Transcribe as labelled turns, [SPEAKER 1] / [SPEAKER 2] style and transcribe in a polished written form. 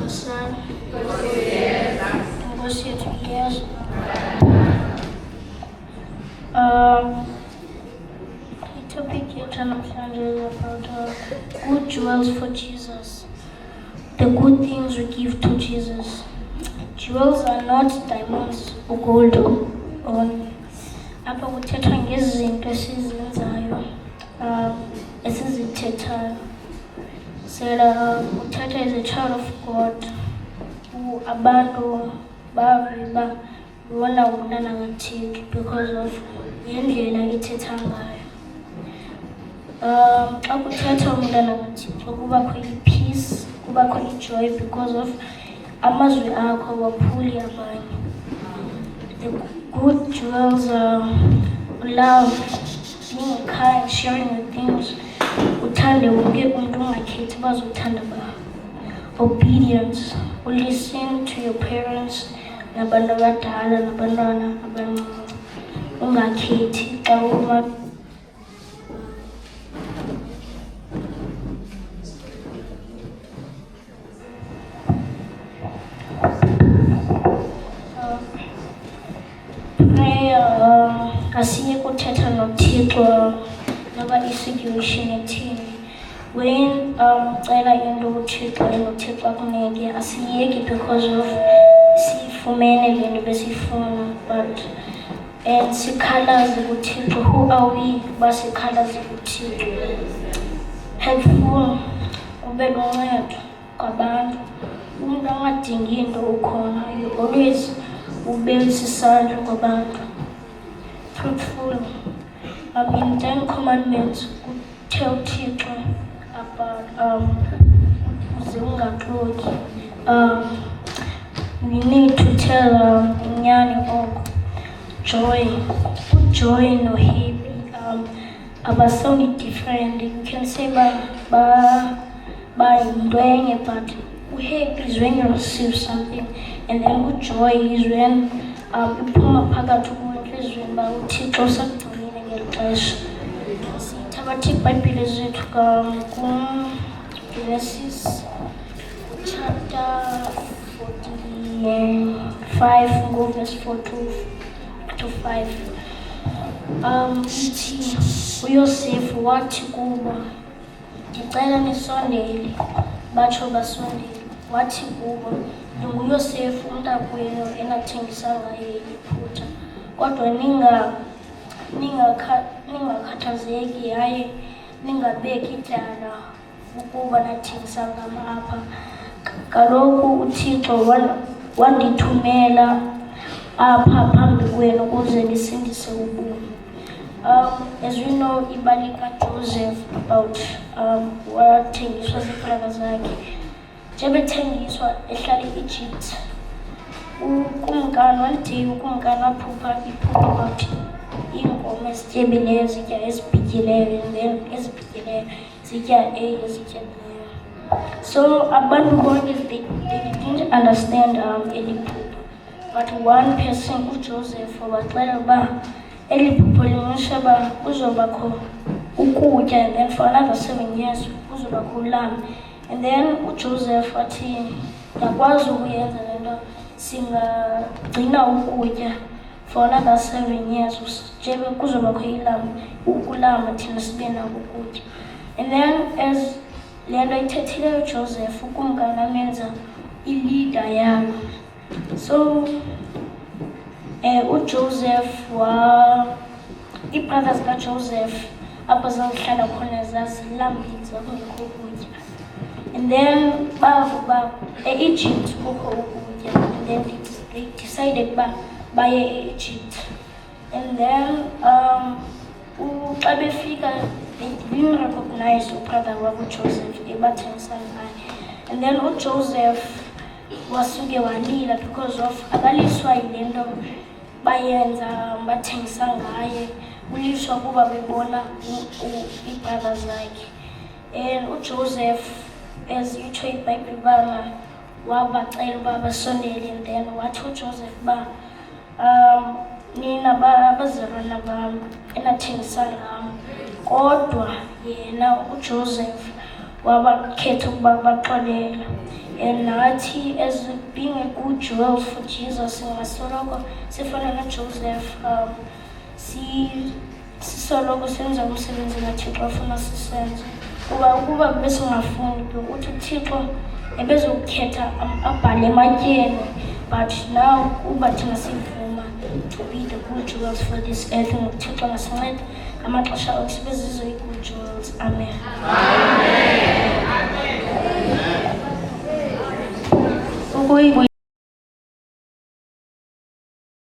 [SPEAKER 1] Son, Nkosi yethu Yesu. The topic yethu namhlanje is about good jewels for Jesus. The good things we give to Jesus. Jewels are not diamonds or gold only. Apha kuthethwa ngezinto esizenzayo esizithethayo. Uthatha as a child of God, abantu bavela bona umntana kaThixo because of indlela ethetha ngayo. Xa kuthetha umntana kaThixo kubakho i-peace, kubakho i-joy because of amazwi akho waphuli abanye. The good jewels are love, being kind, sharing your things. Uthande wonke umuntu ungakhethi bazothanda ba. Obedience, listen to your parents, nabantu abadala nabantwana abancinci. Ungakhethi xa uma asiye kuthetha noThixo noba i-situation ethini. When cela into uThixo noThixo akunike asiyeki because of sifumene le nto besifuna, but sikhalaze kuThixo. Who are we uba sikhalaze kuThixo? Helpful, ube luncedo kwabantu. Umuntu angadingi into ukhona, you always ube sisandla kwabantu. Truthful. In 10 commandments, tell Thixo about we need to tell Nyani oko. Joy. Joy no happy. Sound different. You can say by doing it, but happy is when you receive something, and then good joy is when you uThixo sakugcinile ngeli xesha. Sithabatha iBhayibhile zethu Genesis chapter 45 verse 4 to 5. Ithi uYosefu wathi kubo, ndicela nisondele. Batsho basondele. Wathi kubo, ndinguYosefu umntakwenu enathengisa ngaye iphutha. Kodwa ningakhathazeki yaye ningabeki ityala ukuba nathengisa ngam apha. Kaloku uThixo wandithumela apha phambi kwenu ukuze ndisindise ubomi. As we know, ibali kaJoseph about wathengiswa ziibrother zakhe. Njebethengiswa ehlala eEgypt. Ukumkani one day ukumkani waphupha iphupha about iinkomo ezityebileyo zitya ezibhityileyo, and then ezibhityileyo zitya ezityebileyo. So abantu bonke they didn't understand eli phupha, but one person uJoseph waxela uba eli phupha limisha uba kuzobakho ukutya, and then for another 7 years kuzobakho ulama. And then uJoseph wathi ndakwazi ukuyenza le nto, singagcina ukutya for another 7 years njebe kuzobakho ukulama thina sibe nako ukutya. And then as le nto ithethileyo uJoseph ukumkani amenza i-leader yabo. So uJoseph iibrothers kaJoseph apho zazihlala khona zazilambile zakungekho ukutya. And then bavuba eEgypt kukho ukutya, and then they decided baye eEgypt. And then xa befika they didn't recognize ubrother wabo Joseph ebathengisa ngaye. And then uJoseph wasuke walila because of akaliswa yile nto bayenza bathengisa ngaye. Uliswa kuba bebona iibrother zakhe. And uJoseph, as itsho iBhayibhile uba wabacela uba basondele, and then wathi uJoseph uba nina abazalwana bam enathengisa ngam, kodwa yena uJoseph wabakhetha ukuba baxolele. And nathi, as being a good jewel for Jesus, singasoloko sifana noJoseph, sisoloko senza umsebenzi kaThixo afuna sisenze. Ukuba besingafuni ukuthi uThixo ebezokukhetha abhale ematyeni, but now uba thina sivuma to be the good jewels for this earth, ngokuThixo ngasinceda amaxesha oku sibe zizwe